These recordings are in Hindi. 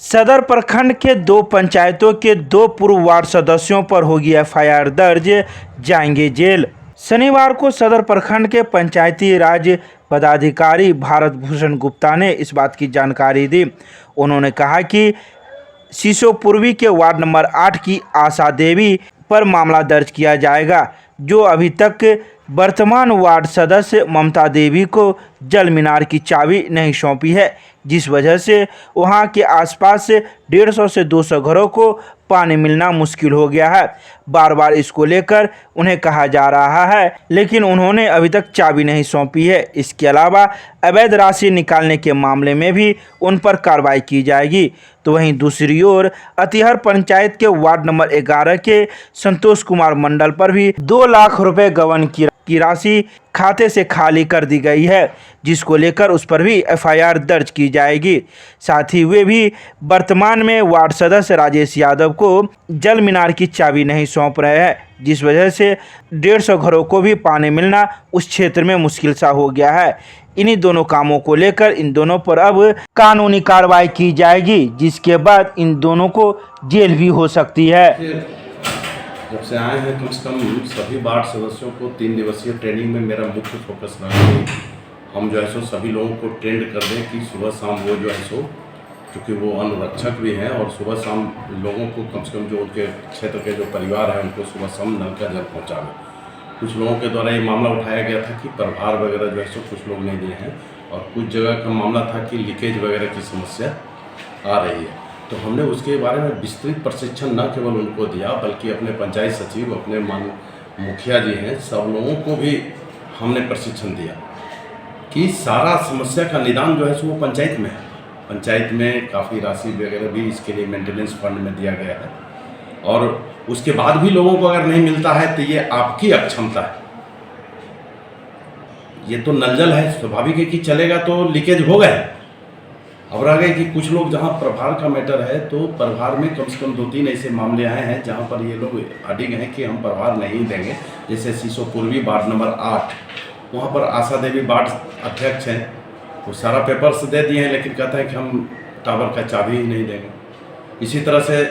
सदर प्रखंड के 2 पंचायतों के 2 पूर्व वार्ड सदस्यों पर होगी एफआईआर दर्ज, जाएंगे जेल। शनिवार को सदर प्रखंड के पंचायती राज पदाधिकारी भारत भूषण गुप्ता ने इस बात की जानकारी दी। उन्होंने कहा कि सीसो पूर्वी के वार्ड नंबर 8 की आशा देवी पर मामला दर्ज किया जाएगा, जो अभी तक वर्तमान वार्ड सदस्य ममता देवी को जल मीनार की चाबी नहीं सौंपी है, जिस वजह से वहां के आसपास 150 से 200 घरों को पानी मिलना मुश्किल हो गया है। बार बार इसको लेकर उन्हें कहा जा रहा है, लेकिन उन्होंने अभी तक चाबी नहीं सौंपी है। इसके अलावा अवैध राशि निकालने के मामले में भी उन पर कार्रवाई की जाएगी। तो वहीं दूसरी ओर अतिहर पंचायत के वार्ड नंबर 11 के संतोष कुमार मंडल पर भी 2 लाख रुपए गबन की राशि खाते से खाली कर दी गई है, जिसको लेकर उस पर भी एफआईआर दर्ज की जाएगी। साथ ही वे भी वर्तमान में वार्ड सदस्य राजेश यादव को जल मीनार की चाबी नहीं सौंप रहे हैं, जिस वजह से 150 घरों को भी पानी मिलना उस क्षेत्र में मुश्किल सा हो गया है। इन्हीं दोनों कामों को लेकर इन दोनों पर अब कानूनी कार्रवाई की जाएगी, जिसके बाद इन दोनों को जेल भी हो सकती है। जब से आए हैं कम से कम सभी वार्ड सदस्यों को 3 दिवसीय ट्रेनिंग में मेरा मुख्य फोकस रहा है हम जो है सो सभी लोगों को ट्रेंड कर दें कि सुबह शाम वो जो है सो, चूँकि वो अनुरक्षक भी हैं और सुबह शाम लोगों को कम से कम जो उनके क्षेत्र के जो परिवार हैं उनको सुबह शाम नल का जल पहुँचावे। कुछ लोगों के द्वारा ये मामला उठाया गया था कि प्रभार वगैरह जो है सो कुछ लोग नहीं दिए हैं, और कुछ जगह का मामला था कि लीकेज वगैरह की समस्या आ रही है। तो हमने उसके बारे में विस्तृत प्रशिक्षण न केवल उनको दिया, बल्कि अपने पंचायत सचिव, अपने मुखिया जी हैं, सब लोगों को भी हमने प्रशिक्षण दिया कि सारा समस्या का निदान जो है सो वो पंचायत में है। पंचायत में काफ़ी राशि वगैरह भी इसके लिए मेंटेनेंस फंड में दिया गया है, और उसके बाद भी लोगों को अगर नहीं मिलता है तो ये आपकी अक्षमता है। ये तो नल जल है, स्वाभाविक है कि चलेगा तो लीकेज हो गए। अब रह गए कि कुछ लोग जहाँ प्रभार का मैटर है, तो प्रभार में कम से कम 2-3 ऐसे मामले आए हैं जहाँ पर ये लोग अडिग हैं कि हम प्रभार नहीं देंगे। जैसे सीसो पूर्वी वार्ड नंबर 8, वहाँ पर आशा देवी वार्ड अध्यक्ष हैं, वो सारा पेपर्स दे दिए हैं, लेकिन कहते हैं कि हम टावर का चाबी ही नहीं देंगे। इसी तरह से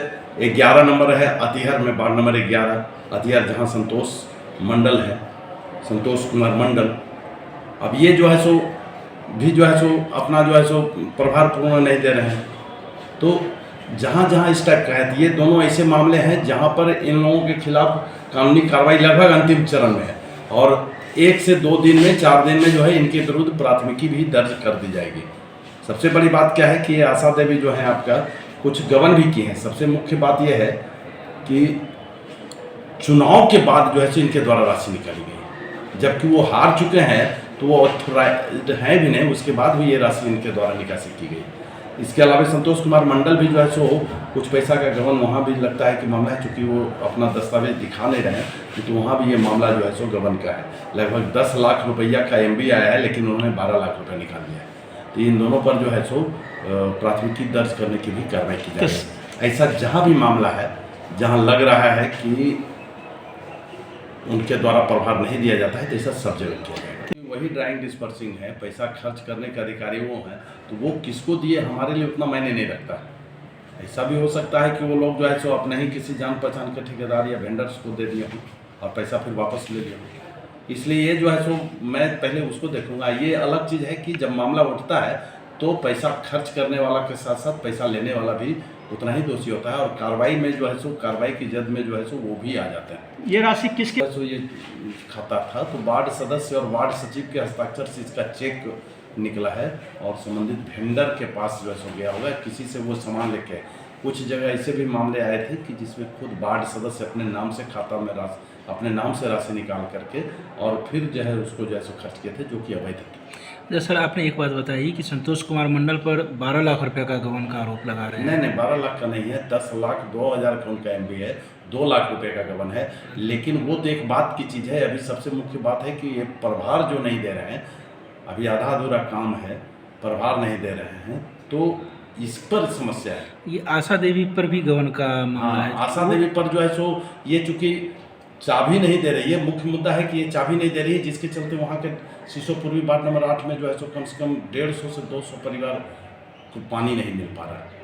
11 नंबर है अतिहर में, वार्ड नंबर 11 अतिहर, जहाँ संतोष मंडल है, संतोष कुमार मंडल। अब ये जो है सो भी जो है सो अपना जो है सो प्रभार पूर्ण नहीं दे रहे हैं। तो जहाँ जहाँ इस टाइप का है, ये दोनों ऐसे मामले हैं जहाँ पर इन लोगों के खिलाफ कानूनी कार्रवाई लगभग अंतिम चरण में है, और 1 से 2 दिन में 4 दिन में जो है इनके विरुद्ध प्राथमिकी भी दर्ज कर दी जाएगी। सबसे बड़ी बात क्या है कि ये आशा देवी जो है आपका कुछ गबन भी की है। सबसे मुख्य बात यह है कि चुनाव के बाद जो है सो इनके द्वारा राशि निकाली गई, जबकि वो हार चुके हैं, तो वो ऑथराइज्ड हैं भी नहीं, उसके बाद भी ये राशि इनके द्वारा निकासी की गई। इसके अलावा संतोष कुमार मंडल भी जो है सो कुछ पैसा का गबन वहाँ भी लगता है कि मामला है, चूँकि वो अपना दस्तावेज दिखा नहीं रहे हैं, तो वहाँ भी ये मामला जो है सो गबन का है। लगभग 10 लाख रुपया का MB आया है, लेकिन उन्होंने 12 लाख रुपये निकाल दिया है। तो इन दोनों पर जो है सो प्राथमिकी दर्ज करने की भी कार्रवाई की जाएगी। ऐसा जहाँ भी मामला है जहाँ लग रहा है कि उनके द्वारा प्रभार नहीं दिया जाता है, तो ऐसा सब जगह किया जाएगा। वही ड्राइंग डिस्पर्सिंग है, पैसा खर्च करने के अधिकारी वो हैं, तो वो किसको दिए हमारे लिए उतना मायने नहीं रखता है। ऐसा भी हो सकता है कि वो लोग जो है सो अपने ही किसी जान पहचान के ठेकेदार या वेंडर्स को दे दिए हों और पैसा फिर वापस ले लिया हो। इसलिए ये जो है सो मैं पहले उसको देखूंगा। ये अलग चीज़ है कि जब मामला उठता है तो पैसा खर्च करने वाला के साथ साथ पैसा लेने वाला भी उतना ही दोषी होता है, और कार्रवाई में जो है सो कार्रवाई की जद में जो है सो वो भी आ जाते हैं। ये राशि किसके सो ये खाता था, तो वार्ड सदस्य और वार्ड सचिव के हस्ताक्षर से इसका चेक निकला है, और संबंधित वेंडर के पास जो है सो गया होगा, किसी से वो सामान लेके। कुछ जगह ऐसे भी मामले आए थे कि जिसमें खुद वार्ड सदस्य अपने नाम से खाता में अपने नाम से राशि निकाल करके और फिर जो है उसको जो है सो खर्च किए थे, जो कि अवैध थे। सर, आपने एक बात बताई कि संतोष कुमार मंडल पर 12 लाख रुपए का गबन का आरोप लगा रहे हैं। नहीं, 12 लाख का नहीं है, 10 लाख 2,000 का उनका MB है, 2 लाख रुपए का गबन है। लेकिन वो तो एक बात की चीज़ है। अभी सबसे मुख्य बात है कि ये प्रभार जो नहीं दे रहे हैं, अभी आधा अधूरा काम है, प्रभार नहीं दे रहे हैं, तो इस पर समस्या है। ये आशा देवी पर भी गबन का मामला है। आशा देवी पर जो है सो ये चूँकि चाबी नहीं दे रही है, मुख्य मुद्दा है कि ये चाबी नहीं दे रही है, जिसके चलते वहाँ के सीसो पूर्वी वार्ड नंबर 8 में जो है सो कम से कम 150 से 200 परिवार को पानी नहीं मिल पा रहा है।